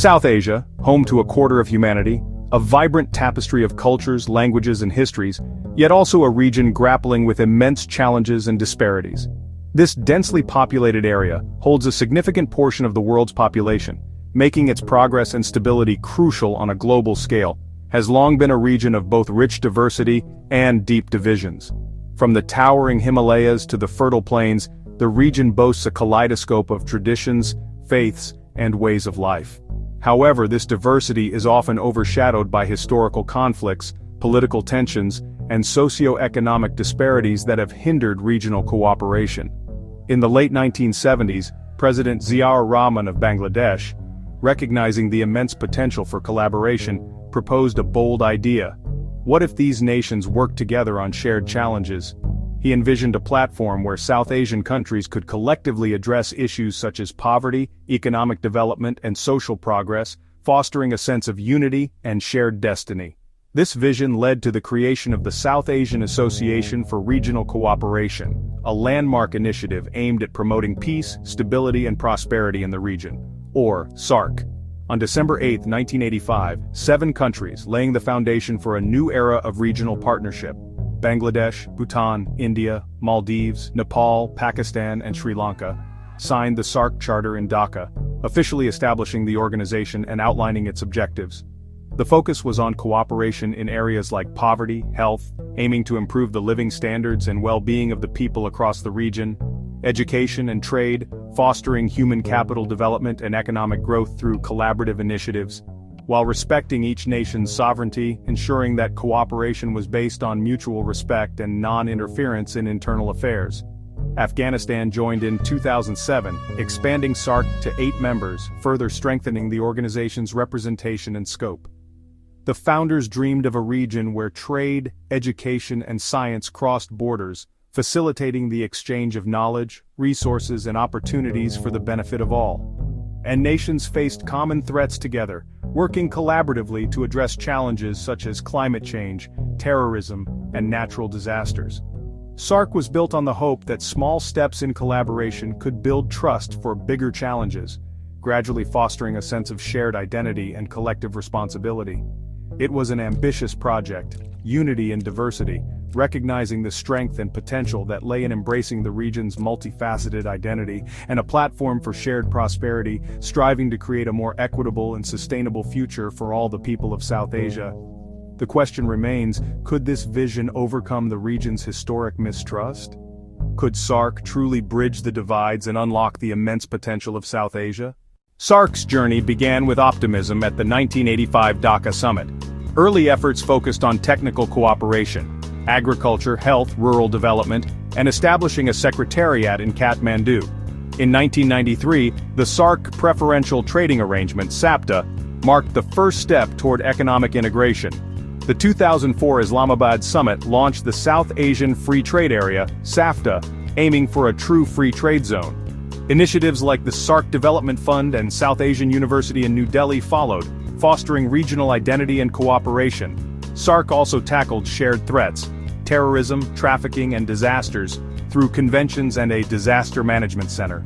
South Asia, home to a quarter of humanity, a vibrant tapestry of cultures, languages, and histories, yet also a region grappling with immense challenges and disparities. This densely populated area holds a significant portion of the world's population, making its progress and stability crucial on a global scale, has long been a region of both rich diversity and deep divisions. From the towering Himalayas to the fertile plains, the region boasts a kaleidoscope of traditions, faiths, and ways of life. However, this diversity is often overshadowed by historical conflicts, political tensions, and socio-economic disparities that have hindered regional cooperation. In the late 1970s, President Ziaur Rahman of Bangladesh, recognizing the immense potential for collaboration, proposed a bold idea. What if these nations worked together on shared challenges? He envisioned a platform where South Asian countries could collectively address issues such as poverty, economic development, and social progress, fostering a sense of unity and shared destiny. This vision led to the creation of the South Asian Association for Regional Cooperation, a landmark initiative aimed at promoting peace, stability, and prosperity in the region, or SAARC. On December 8, 1985, 7 countries, laying the foundation for a new era of regional partnership, Bangladesh, Bhutan, India, Maldives, Nepal, Pakistan, and Sri Lanka, signed the SAARC Charter in Dhaka, officially establishing the organization and outlining its objectives. The focus was on cooperation in areas like poverty, health, aiming to improve the living standards and well-being of the people across the region, education and trade, fostering human capital development and economic growth through collaborative initiatives, while respecting each nation's sovereignty, ensuring that cooperation was based on mutual respect and non-interference in internal affairs. Afghanistan joined in 2007, expanding SAARC to 8 members, further strengthening the organization's representation and scope. The founders dreamed of a region where trade, education, and science crossed borders, facilitating the exchange of knowledge, resources, and opportunities for the benefit of all. And nations faced common threats together, working collaboratively to address challenges such as climate change, terrorism, and natural disasters. SAARC was built on the hope that small steps in collaboration could build trust for bigger challenges, gradually fostering a sense of shared identity and collective responsibility. It was an ambitious project, unity in diversity, recognizing the strength and potential that lay in embracing the region's multifaceted identity, and a platform for shared prosperity, striving to create a more equitable and sustainable future for all the people of South Asia. The question remains, could this vision overcome the region's historic mistrust? Could SAARC truly bridge the divides and unlock the immense potential of South Asia? SAARC's journey began with optimism at the 1985 Dhaka summit. Early efforts focused on technical cooperation, agriculture, health, rural development, and establishing a secretariat in Kathmandu. In 1993, the SAARC Preferential Trading Arrangement (SAPTA) marked the first step toward economic integration. The 2004 Islamabad summit launched the South Asian Free Trade Area (SAFTA), aiming for a true free trade zone. Initiatives like the SAARC Development Fund and South Asian University in New Delhi followed, fostering regional identity and cooperation. SAARC also tackled shared threats, terrorism, trafficking, and disasters, through conventions and a disaster management center.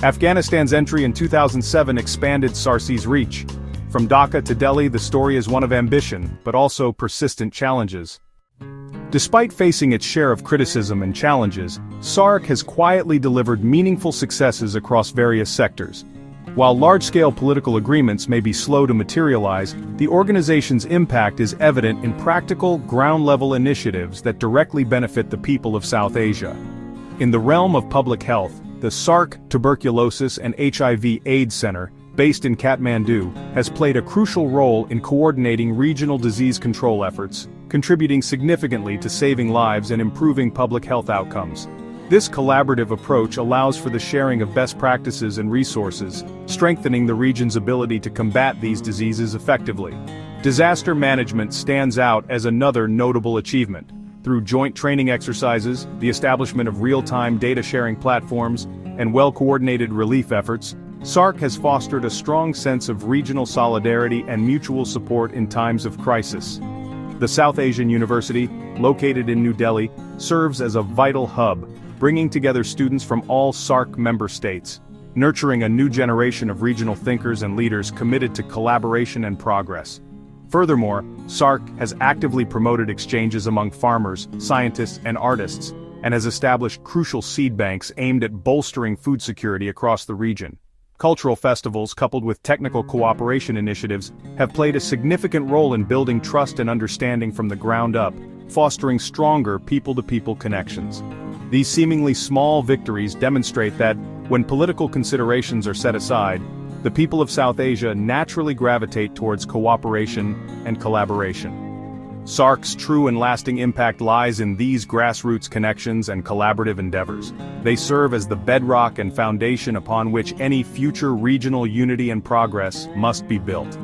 Afghanistan's entry in 2007 expanded SAARC's reach. From Dhaka to Delhi, the story is one of ambition, but also persistent challenges. Despite facing its share of criticism and challenges, SAARC has quietly delivered meaningful successes across various sectors. While large-scale political agreements may be slow to materialize, the organization's impact is evident in practical, ground-level initiatives that directly benefit the people of South Asia. In the realm of public health, the SAARC Tuberculosis and HIV/AIDS Center, based in Kathmandu, has played a crucial role in coordinating regional disease control efforts, contributing significantly to saving lives and improving public health outcomes. This collaborative approach allows for the sharing of best practices and resources, strengthening the region's ability to combat these diseases effectively. Disaster management stands out as another notable achievement. Through joint training exercises, the establishment of real-time data-sharing platforms, and well-coordinated relief efforts, SAARC has fostered a strong sense of regional solidarity and mutual support in times of crisis. The South Asian University, located in New Delhi, serves as a vital hub, bringing together students from all SAARC member states. nurturing a new generation of regional thinkers and leaders committed to collaboration and progress. Furthermore, SAARC has actively promoted exchanges among farmers, scientists, and artists, and has established crucial seed banks aimed at bolstering food security across the region. Cultural festivals coupled with technical cooperation initiatives have played a significant role in building trust and understanding from the ground up, fostering stronger people-to-people connections. These seemingly small victories demonstrate that, when political considerations are set aside, the people of South Asia naturally gravitate towards cooperation and collaboration. SAARC's true and lasting impact lies in these grassroots connections and collaborative endeavors. They serve as the bedrock and foundation upon which any future regional unity and progress must be built.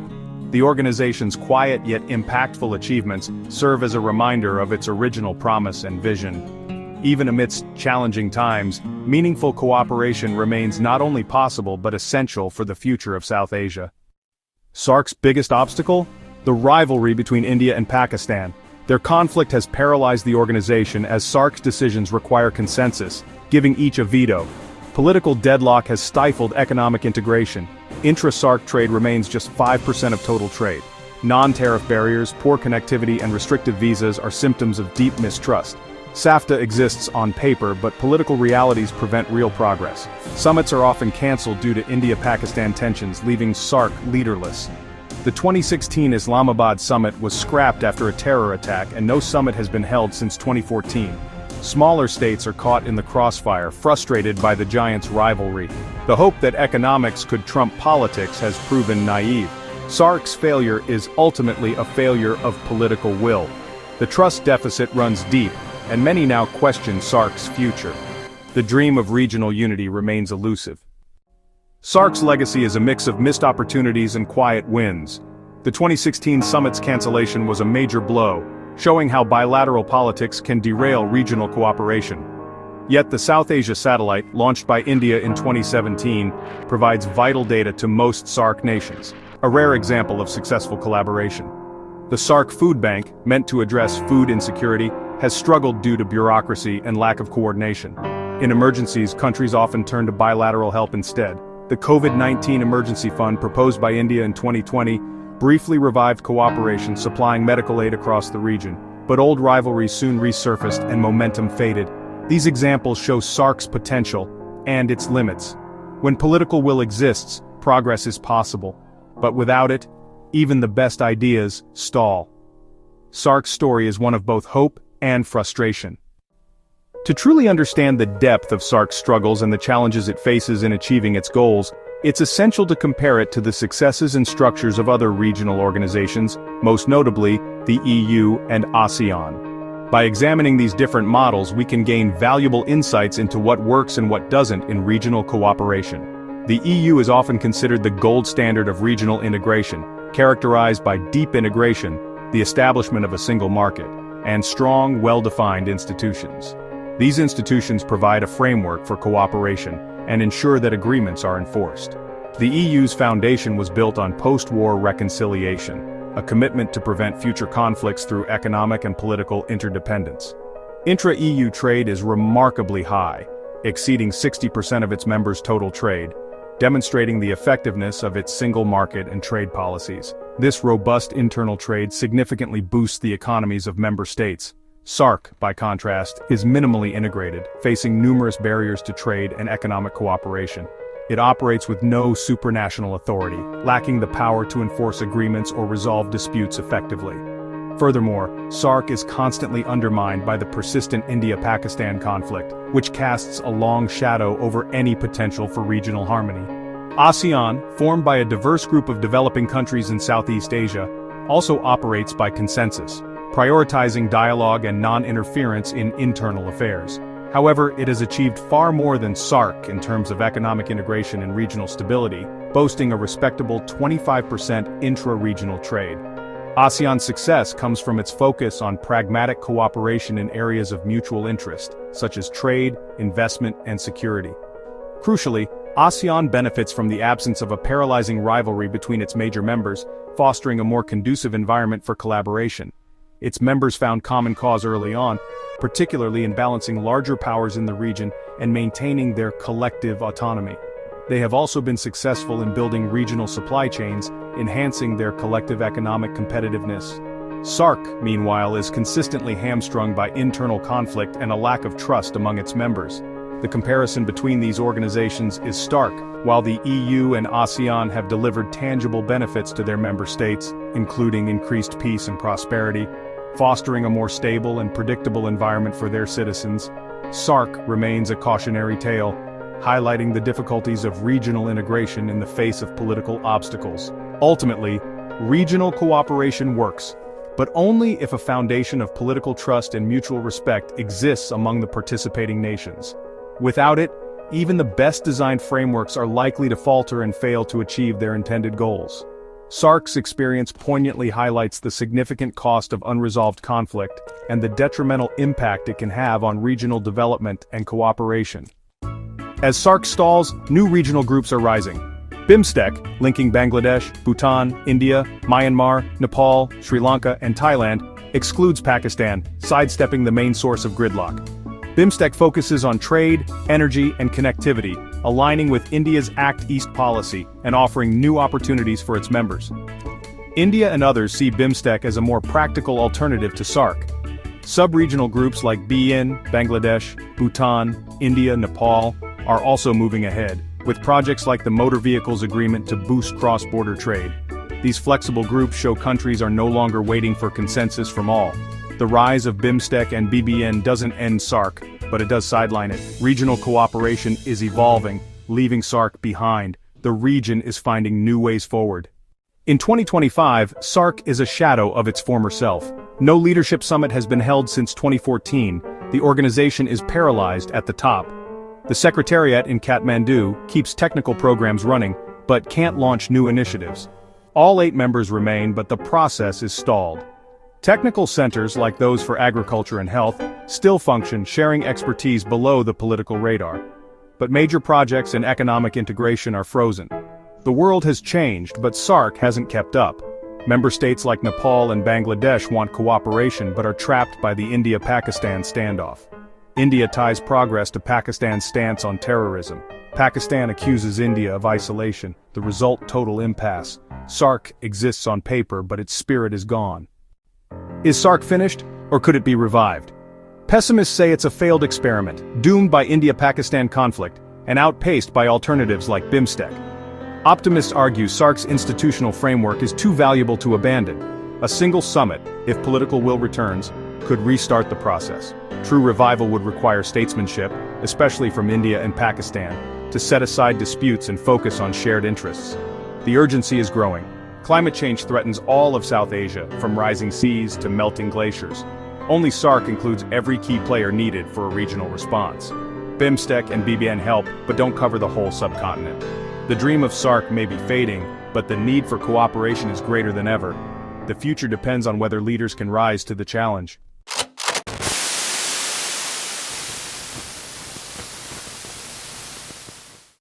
The organization's quiet yet impactful achievements serve as a reminder of its original promise and vision. Even amidst challenging times, meaningful cooperation remains not only possible but essential for the future of South Asia. SAARC's biggest obstacle? The rivalry between India and Pakistan. Their conflict has paralyzed the organization as SAARC's decisions require consensus, giving each a veto. Political deadlock has stifled economic integration. Intra-SAARC trade remains just 5% of total trade. Non-tariff barriers, poor connectivity, and restrictive visas are symptoms of deep mistrust. SAFTA exists on paper, but political realities prevent real progress. Summits are often cancelled due to India-Pakistan tensions, leaving SAARC leaderless. The 2016 Islamabad summit was scrapped after a terror attack, and no summit has been held since 2014. Smaller states are caught in the crossfire, frustrated by the giants' rivalry. The hope that economics could trump politics has proven naive. SAARC's failure is ultimately a failure of political will. The trust deficit runs deep, and many now question SAARC's future. The dream of regional unity remains elusive. SAARC's legacy is a mix of missed opportunities and quiet wins. The 2016 summit's cancellation was a major blow, showing how bilateral politics can derail regional cooperation. Yet the South Asia satellite, launched by India in 2017, provides vital data to most SAARC nations, a rare example of successful collaboration. The SAARC Food Bank, meant to address food insecurity, has struggled due to bureaucracy and lack of coordination. In emergencies, countries often turn to bilateral help instead. The COVID-19 emergency fund proposed by India in 2020 briefly revived cooperation, supplying medical aid across the region, but old rivalries soon resurfaced and momentum faded. These examples show SAARC's potential and its limits. When political will exists, progress is possible, but without it, even the best ideas stall. SAARC's story is one of both hope and frustration. To truly understand the depth of SAARC's struggles and the challenges it faces in achieving its goals, it's essential to compare it to the successes and structures of other regional organizations, most notably the EU and ASEAN. By examining these different models, we can gain valuable insights into what works and what doesn't in regional cooperation. The EU is often considered the gold standard of regional integration, characterized by deep integration, the establishment of a single market, and strong, well-defined institutions. These institutions provide a framework for cooperation and ensure that agreements are enforced. The EU's foundation was built on post-war reconciliation, a commitment to prevent future conflicts through economic and political interdependence. Intra-EU trade is remarkably high, exceeding 60% of its members' total trade, demonstrating the effectiveness of its single market and trade policies. This robust internal trade significantly boosts the economies of member states. SAARC, by contrast, is minimally integrated, facing numerous barriers to trade and economic cooperation. It operates with no supranational authority, lacking the power to enforce agreements or resolve disputes effectively. Furthermore, SAARC is constantly undermined by the persistent India-Pakistan conflict, which casts a long shadow over any potential for regional harmony. ASEAN, formed by a diverse group of developing countries in Southeast Asia, also operates by consensus, prioritizing dialogue and non-interference in internal affairs. However, it has achieved far more than SAARC in terms of economic integration and regional stability, boasting a respectable 25% intra-regional trade. ASEAN's success comes from its focus on pragmatic cooperation in areas of mutual interest, such as trade, investment, and security. Crucially, ASEAN benefits from the absence of a paralyzing rivalry between its major members, fostering a more conducive environment for collaboration. Its members found common cause early on, particularly in balancing larger powers in the region and maintaining their collective autonomy. They have also been successful in building regional supply chains, enhancing their collective economic competitiveness. SAARC, meanwhile, is consistently hamstrung by internal conflict and a lack of trust among its members. The comparison between these organizations is stark. While the EU and ASEAN have delivered tangible benefits to their member states, including increased peace and prosperity, fostering a more stable and predictable environment for their citizens, SAARC remains a cautionary tale, highlighting the difficulties of regional integration in the face of political obstacles. Ultimately, regional cooperation works, but only if a foundation of political trust and mutual respect exists among the participating nations. Without it, even the best designed frameworks are likely to falter and fail to achieve their intended goals. SAARC's experience poignantly highlights the significant cost of unresolved conflict and the detrimental impact it can have on regional development and cooperation. As SAARC stalls, new regional groups are rising. BIMSTEC, linking Bangladesh, Bhutan, India, Myanmar, Nepal, Sri Lanka, and Thailand, excludes Pakistan, sidestepping the main source of gridlock. BIMSTEC focuses on trade, energy, and connectivity, aligning with India's Act East policy and offering new opportunities for its members. India and others see BIMSTEC as a more practical alternative to SAARC. Sub-regional groups like BIN, Bangladesh, Bhutan, India, Nepal, are also moving ahead, with projects like the Motor Vehicles Agreement to boost cross-border trade. These flexible groups show countries are no longer waiting for consensus from all. The rise of BIMSTEC and BBN doesn't end SAARC, but it does sideline it. Regional cooperation is evolving, leaving SAARC behind. The region is finding new ways forward. In 2025, SAARC is a shadow of its former self. No leadership summit has been held since 2014. The organization is paralyzed at the top. The Secretariat in Kathmandu keeps technical programs running, but can't launch new initiatives. All 8 members remain, but the process is stalled. Technical centers like those for agriculture and health still function, sharing expertise below the political radar. But major projects and economic integration are frozen. The world has changed, but SAARC hasn't kept up. Member states like Nepal and Bangladesh want cooperation but are trapped by the India-Pakistan standoff. India ties progress to Pakistan's stance on terrorism. Pakistan accuses India of isolation. The result, total impasse. SAARC exists on paper, but its spirit is gone. Is SAARC finished, or could it be revived? Pessimists say it's a failed experiment, doomed by India-Pakistan conflict, and outpaced by alternatives like BIMSTEC. Optimists argue SAARC's institutional framework is too valuable to abandon. A single summit, if political will returns, could restart the process. True revival would require statesmanship, especially from India and Pakistan, to set aside disputes and focus on shared interests. The urgency is growing. Climate change threatens all of South Asia, from rising seas to melting glaciers. Only SAARC includes every key player needed for a regional response. BIMSTEC and BBN help, but don't cover the whole subcontinent. The dream of SAARC may be fading, but the need for cooperation is greater than ever. The future depends on whether leaders can rise to the challenge.